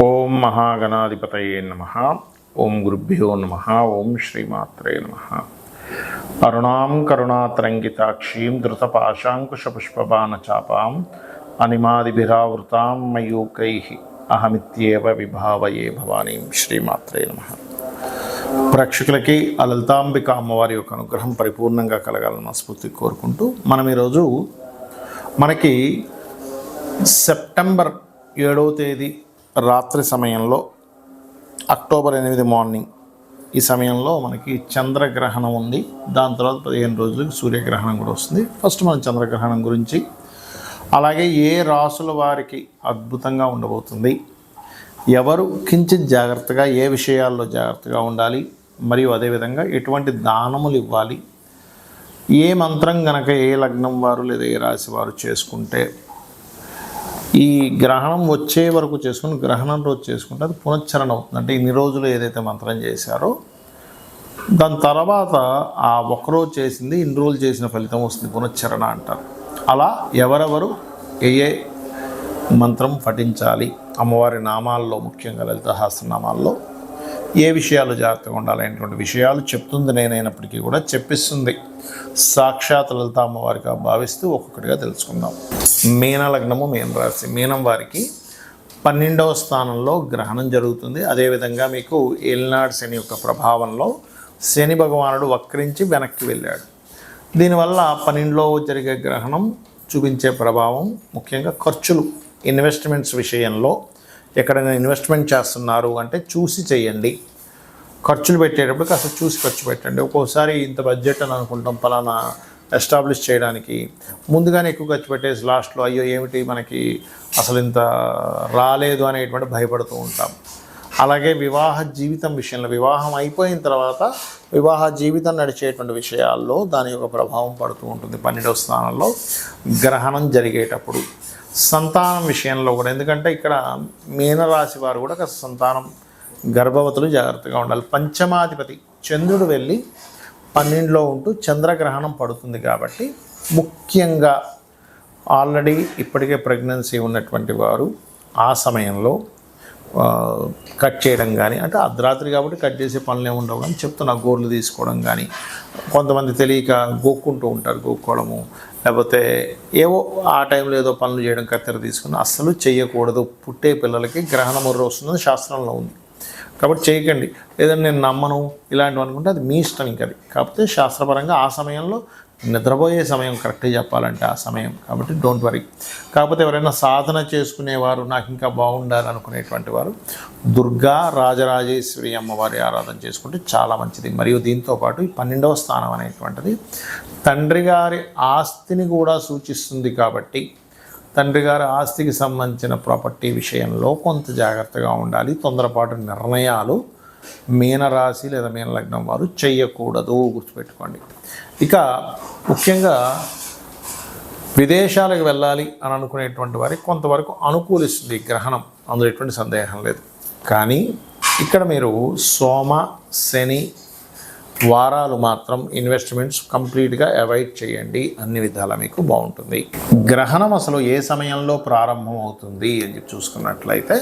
ఓం మహాగణాధిపతయే నమః. ఓం గురుభ్యో నమః. ఓం శ్రీమాత్రే నమః. అరుణాం కరుణాతరంగితాక్షీం ధృతపాశాంకుశపుష్పబాణచాపాం అనిమాదిభిరావృతాం మయూకైః అహమిత్యేవ విభావయే భవానీం. శ్రీమాత్రే నమః. ప్రేక్షకులకి ఆ లలితాంబిక అమ్మవారి యొక్క అనుగ్రహం పరిపూర్ణంగా కలగాలని మనస్ఫూర్తి కోరుకుంటూ మనం ఈరోజు మనకి సెప్టెంబర్ 7వ తేదీ రాత్రి సమయంలో, అక్టోబర్ 8 మార్నింగ్ ఈ సమయంలో మనకి చంద్రగ్రహణం ఉంది. దాని తర్వాత 15 రోజులకి సూర్యగ్రహణం కూడా వస్తుంది. ఫస్ట్ మనం చంద్రగ్రహణం గురించి, అలాగే ఏ రాసుల వారికి అద్భుతంగా ఉండబోతుంది, ఎవరు కించిత్ జాగ్రత్తగా ఏ విషయాల్లో జాగ్రత్తగా ఉండాలి, మరియు అదేవిధంగా ఎటువంటి దానములు ఇవ్వాలి, ఏ మంత్రం గనక ఏ లగ్నం వారు లేదా ఏ రాశి వారు చేసుకుంటే ఈ గ్రహణం వచ్చే వరకు చేసుకుని గ్రహణం రోజు చేసుకుంటే అది పునశ్చరణ అవుతుంది. అంటే ఇన్ని రోజులు ఏదైతే మంత్రం చేశారో దాని తర్వాత ఆ ఒక్కరోజు చేసింది ఇన్ని రోజులు చేసిన ఫలితం వస్తుంది, పునశ్చరణ అంటారు. అలా ఎవరెవరు ఏ మంత్రం పఠించాలి, అమ్మవారి నామాల్లో ముఖ్యంగా లలిత సహస్రనామాల్లో ఏ విషయాలు జాగ్రత్తగా ఉండాలనేటువంటి విషయాలు చెప్తుంది నేనైనప్పటికీ కూడా చెప్పిస్తుంది సాక్షాత్ లలిత అమ్మవారిగా భావిస్తూ ఒక్కొక్కటిగా తెలుసుకుందాం. మీన లగ్నము, మీన రాశి. మీనం వారికి 12వ స్థానంలో గ్రహణం జరుగుతుంది. అదేవిధంగా మీకు ఏలినాడు శని యొక్క ప్రభావంలో శని భగవానుడు వక్రించి వెనక్కి వెళ్ళాడు. దీనివల్ల 12లో జరిగే గ్రహణం చూపించే ప్రభావం ముఖ్యంగా ఖర్చులు, ఇన్వెస్ట్మెంట్స్ విషయంలో ఎక్కడైనా ఇన్వెస్ట్మెంట్ చేస్తున్నారు అంటే చూసి చేయండి. ఖర్చులు పెట్టేటప్పుడు కాస్త చూసి ఖర్చు పెట్టండి. ఒక్కోసారి ఇంత బడ్జెట్ అని అనుకుంటాం పలానా ఎస్టాబ్లిష్ చేయడానికి, ముందుగానే ఎక్కువ ఖర్చు పెట్టేసి లాస్ట్లో అయ్యో ఏమిటి మనకి అసలు ఇంత రాలేదు అనేటువంటి భయపడుతూ ఉంటాం. అలాగే వివాహ జీవితం విషయంలో, వివాహం అయిపోయిన తర్వాత వివాహ జీవితం నడిచేటువంటి విషయాల్లో దాని యొక్క ప్రభావం పడుతూ ఉంటుంది 12వ స్థానంలో గ్రహణం జరిగేటప్పుడు. సంతానం విషయంలో కూడా, ఎందుకంటే ఇక్కడ మీనరాశి వారు కూడా కాస్త సంతానం, గర్భవతులు జాగ్రత్తగా ఉండాలి. పంచమాధిపతి చంద్రుడు వెళ్ళి 12లో ఉంటూ చంద్రగ్రహణం పడుతుంది కాబట్టి ముఖ్యంగా ఆల్రెడీ ఇప్పటికే ప్రెగ్నెన్సీ ఉన్నటువంటి వారు ఆ సమయంలో కట్ చేయడం కానీ, అంటే అర్ధరాత్రి కాబట్టి కట్ చేసే పనులు ఏమి ఉండవు కానీ చెప్తున్నా, గోర్లు తీసుకోవడం కానీ, కొంతమంది తెలియక గోక్కుంటూ ఉంటారు, గోక్కోవడము, లేకపోతే ఏవో ఆ టైంలో ఏదో పనులు చేయడం, కత్తెర తీసుకుని అస్సలు చేయకూడదు. పుట్టే పిల్లలకి గ్రహణ ముర్ర వస్తుందని శాస్త్రంలో ఉంది కాబట్టి చేయకండి. లేదంటే నేను నమ్మను ఇలాంటివి అనుకుంటే అది మీ ఇష్టం. ఇంకది కాకపోతే శాస్త్రపరంగా ఆ సమయంలో నిద్రపోయే సమయం కరెక్ట్గా చెప్పాలంటే ఆ సమయం, కాబట్టి డోంట్ వరీ. కాకపోతే ఎవరైనా సాధన చేసుకునేవారు, నాకు ఇంకా బాగుండాలి అనుకునేటువంటి వారు దుర్గా రాజరాజేశ్వరి అమ్మవారి ఆరాధన చేసుకుంటే చాలా మంచిది. మరియు దీంతోపాటు ఈ 12వ స్థానం అనేటువంటిది తండ్రి గారి ఆస్తిని కూడా సూచిస్తుంది కాబట్టి తండ్రి గారి ఆస్తికి సంబంధించిన ప్రాపర్టీ విషయంలో కొంత జాగ్రత్తగా ఉండాలి. తొందరపాటు నిర్ణయాలు మీనరాశి లేదా మీన లగ్నం వారు చేయకూడదు, గుర్తుపెట్టుకోండి. ఇక ముఖ్యంగా విదేశాలకు వెళ్ళాలి అని అనుకునేటువంటి వారికి కొంతవరకు అనుకూలిస్తుంది ఈ గ్రహణం, అందులో ఎటువంటి సందేహం లేదు. కానీ ఇక్కడ మీరు సోమ శని వారాలు మాత్రం ఇన్వెస్ట్మెంట్స్ కంప్లీట్గా అవాయిడ్ చేయండి, అన్ని విధాలా మీకు బాగుంటుంది. గ్రహణం అసలు ఏ సమయంలో ప్రారంభం అవుతుంది అని చూసుకున్నట్లయితే,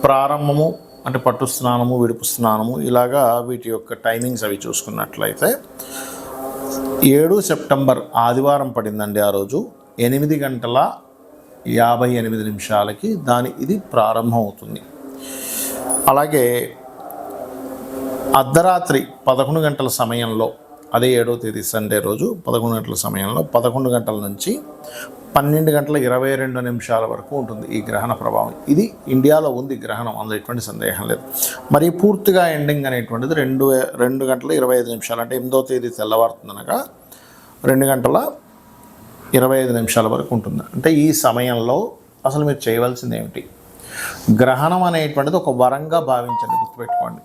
ప్రారంభము అంటే పట్టు స్నానము, విడుపు స్నానము, ఇలాగా వీటి యొక్క టైమింగ్స్ అవి చూసుకున్నట్లయితే 7 సెప్టెంబర్ ఆదివారం పడిందండి. ఆ రోజు 8:58 ఇది ప్రారంభం అవుతుంది. అలాగే అర్ధరాత్రి 11 గంటల సమయంలో, అదే 7వ తేదీ సండే రోజు 11 గంటల సమయంలో 11 గంటల నుంచి 12:22 వరకు ఉంటుంది ఈ గ్రహణ ప్రభావం. ఇది ఇండియాలో ఉంది గ్రహణం, అందులో ఎటువంటి సందేహం లేదు. మరి పూర్తిగా ఎండింగ్ అనేటువంటిది 2:25 అంటే 8వ తేదీ తెల్లవారుతుందనగా 2:25 వరకు ఉంటుంది. అంటే ఈ సమయంలో అసలు మీరు చేయవలసింది ఏమిటి? గ్రహణం అనేటువంటిది ఒక వరంగా భావించండి, గుర్తుపెట్టుకోండి.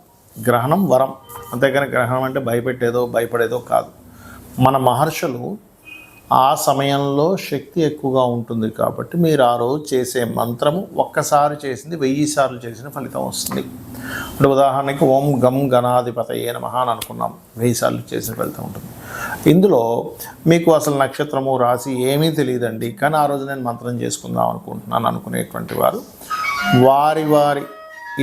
గ్రహణం వరం, అంతేగాని గ్రహణం అంటే భయపడేదో కాదు. మన మహర్షులు ఆ సమయంలో శక్తి ఎక్కువగా ఉంటుంది కాబట్టి మీరు ఆ రోజు చేసే మంత్రము ఒక్కసారి చేసింది 1000 సార్లు చేసిన ఫలితం వస్తుంది. అంటే ఉదాహరణకి ఓం గం గణాధిపతయే నమః అని అనుకున్నాం, 1000 సార్లు చేసిన ఫలితం ఉంటుంది. ఇందులో మీకు అసలు నక్షత్రము రాశి ఏమీ తెలియదండి, కానీ ఆ రోజు నేను మంత్రం చేసుకుందాం అనుకుంటున్నాను అనుకునేటువంటి వారు వారి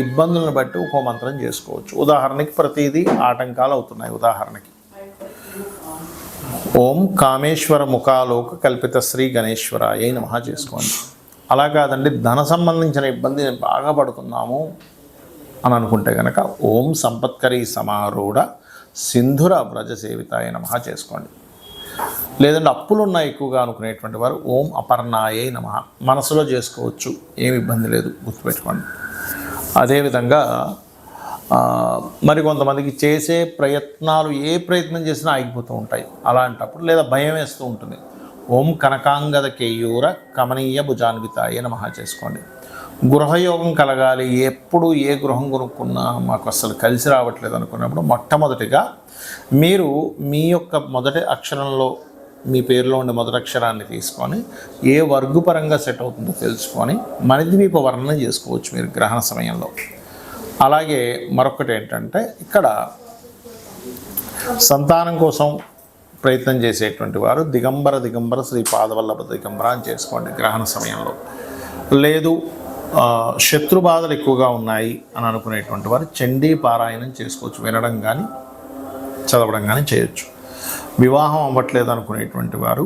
ఇబ్బందులను బట్టి ఒక్కో మంత్రం చేసుకోవచ్చు. ఉదాహరణకి ప్రతిదీ ఆటంకాలు అవుతున్నాయి. ఉదాహరణకి ఓం కామేశ్వర ముఖాలోక కల్పిత శ్రీ గణేశ్వరాయ నమః చేసుకోండి. అలా కాదండి, ధన సంబంధించిన ఇబ్బంది బాగా పడుతున్నాము అని అనుకుంటే కనుక ఓం సంపత్కరీ సమారూఢ సింధుర వ్రజ సేవితాయ నమః చేసుకోండి. లేదంటే అప్పులు ఉన్నాయి ఎక్కువగా అనుకునేటువంటి వారు ఓం అపర్ణాయే నమః మనసులో చేసుకోవచ్చు, ఏమి ఇబ్బంది లేదు, గుర్తుపెట్టుకోండి. అదేవిధంగా మరి కొంతమందికి చేసే ప్రయత్నాలు ఏ ప్రయత్నం చేసినా ఆగిపోతూ ఉంటాయి. అలాంటప్పుడు లేదా భయం వేస్తూ ఉంటుంది, ఓం కనకాంగద కేయూర కమనీయ భుజాన్వితాయ నమః చేసుకోండి. గృహయోగం కలగాలి, ఎప్పుడు ఏ గృహం కొనుక్కున్నా మాకు అసలు కలిసి రావట్లేదు అనుకున్నప్పుడు మొట్టమొదటిగా మీరు మీ యొక్క మొదటి అక్షరంలో మీ పేరులో ఉండే మొదటి అక్షరాన్ని తీసుకొని ఏ వర్గుపరంగా సెట్ అవుతుందో తెలుసుకొని మణిద్వీప వర్ణన చేసుకోవచ్చు మీరు గ్రహణ సమయంలో. అలాగే మరొకటి ఏంటంటే, ఇక్కడ సంతానం కోసం ప్రయత్నం చేసేటువంటి వారు దిగంబర శ్రీ పాదవల్లభ దిగంబర అని చేసుకోండి గ్రహణ సమయంలో. లేదు శత్రు బాధలు ఎక్కువగా ఉన్నాయి అని అనుకునేటువంటి వారు చండీ పారాయణం చేసుకోవచ్చు, వినడం కానీ చదవడం కానీ చేయొచ్చు. వివాహం అవ్వట్లేదు అనుకునేటువంటి వారు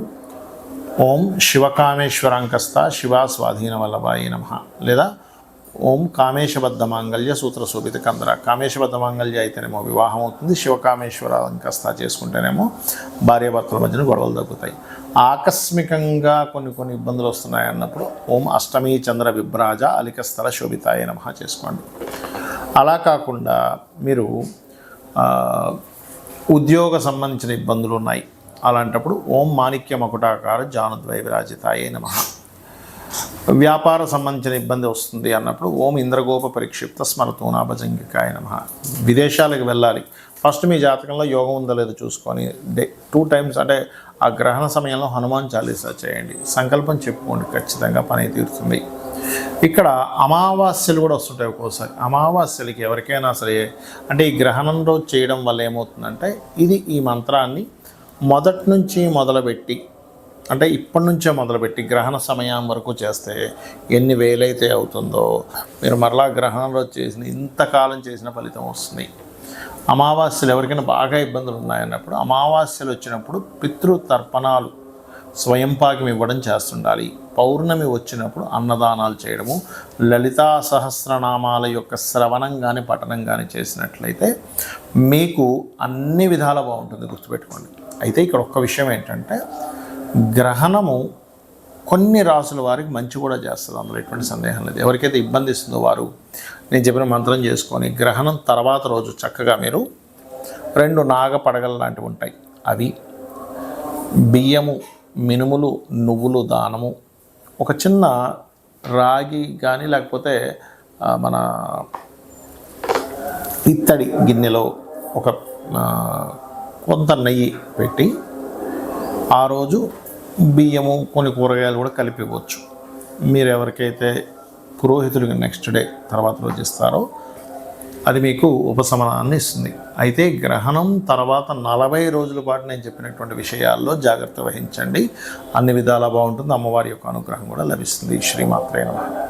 ఓం శివకామేశ్వరాంకస్త శివా స్వాధీన వల్లభాయ నమః, లేదా ఓం కామేశబద్ధ మాంగళ్య సూత్ర శోభిత కందర. కామేశబద్ధ మాంగళ్య అయితేనేమో వివాహం అవుతుంది, శివకామేశ్వరాంకస్త చేసుకుంటేనేమో భార్యాభర్తల మధ్యన గొడవలు తగ్గుతాయి. ఆకస్మికంగా కొన్ని ఇబ్బందులు వస్తున్నాయి అన్నప్పుడు ఓం అష్టమీ చంద్ర విభ్రాజ అలికస్థల శోభితాయ నమః చేసుకోండి. అలా కాకుండా మీరు ఉద్యోగ సంబంధించిన ఇబ్బందులు ఉన్నాయి, అలాంటప్పుడు ఓం మాణిక్య మకుటాకార జానుద్వయ విరాజితాయ నమః. వ్యాపార సంబంధించిన ఇబ్బంది వస్తుంది అన్నప్పుడు ఓం ఇంద్రగోప పరిక్షిప్త స్మరతూనా భజంగికాయ నమః. విదేశాలకు వెళ్ళాలి, ఫస్ట్ మీ జాతకంలో యోగం ఉందో లేదో చూసుకొని 2 times అంటే ఆ గ్రహణ సమయంలో హనుమాన్ చాలీసా చేయండి, సంకల్పం చెప్పుకోండి, ఖచ్చితంగా పని తీరుతుంది. ఇక్కడ అమావాస్యలు కూడా వస్తుంటాయి ఒక్కోసారి. అమావాస్యలకి ఎవరికైనా సరే అంటే ఈ గ్రహణం రోజు చేయడం వల్ల ఏమవుతుందంటే, ఇది ఈ మంత్రాన్ని మొదటి నుంచి మొదలుపెట్టి అంటే ఇప్పటి నుంచే మొదలుపెట్టి గ్రహణ సమయం వరకు చేస్తే ఎన్ని వేలైతే అవుతుందో మీరు మరలా గ్రహణం రోజు చేసిన ఇంతకాలం చేసిన ఫలితం వస్తుంది. అమావాస్యలు ఎవరికైనా బాగా ఇబ్బందులు ఉన్నాయన్నప్పుడు అమావాస్యలు వచ్చినప్పుడు పితృతర్పణాలు స్వయంపాకం ఇవ్వడం చేస్తుండాలి. పౌర్ణమి వచ్చినప్పుడు అన్నదానాలు చేయడము, లలితా సహస్రనామాల యొక్క శ్రవణం కానీ పఠనం కానీ చేసినట్లయితే మీకు అన్ని విధాల బాగుంటుంది, గుర్తుపెట్టుకోండి. అయితే ఇక్కడ ఒక్క విషయం ఏంటంటే, గ్రహణము కొన్ని రాసుల వారికి మంచి కూడా చేస్తుంది, అందులో ఎటువంటి సందేహం లేదు. ఎవరికైతే ఇబ్బంది ఇస్తుందో వారు నేను చెప్పిన మంత్రం చేసుకొని గ్రహణం తర్వాత రోజు చక్కగా మీరు 2 నాగ పడగలు లాంటివి ఉంటాయి, అవి బియ్యము, మినుములు, నువ్వులు దానము, ఒక చిన్న రాగి కానీ లేకపోతే మన ఇత్తడి గిన్నెలో ఒక కొంత నెయ్యి పెట్టి ఆ రోజు బియ్యము కొన్ని కూరగాయలు కూడా కలిపి ఇవ్వచ్చు. మీరు ఎవరికైతే పురోహితుడికి నెక్స్ట్ డే తర్వాత రోజు ఇస్తారో అది మీకు ఉపశమనాన్ని ఇస్తుంది. అయితే గ్రహణం తర్వాత 40 రోజుల పాటు నేను చెప్పినటువంటి విషయాల్లో జాగ్రత్త వహించండి, అన్ని విధాలా బాగుంటుంది. అమ్మవారి యొక్క అనుగ్రహం కూడా లభిస్తుంది. శ్రీమాత్రే నమః.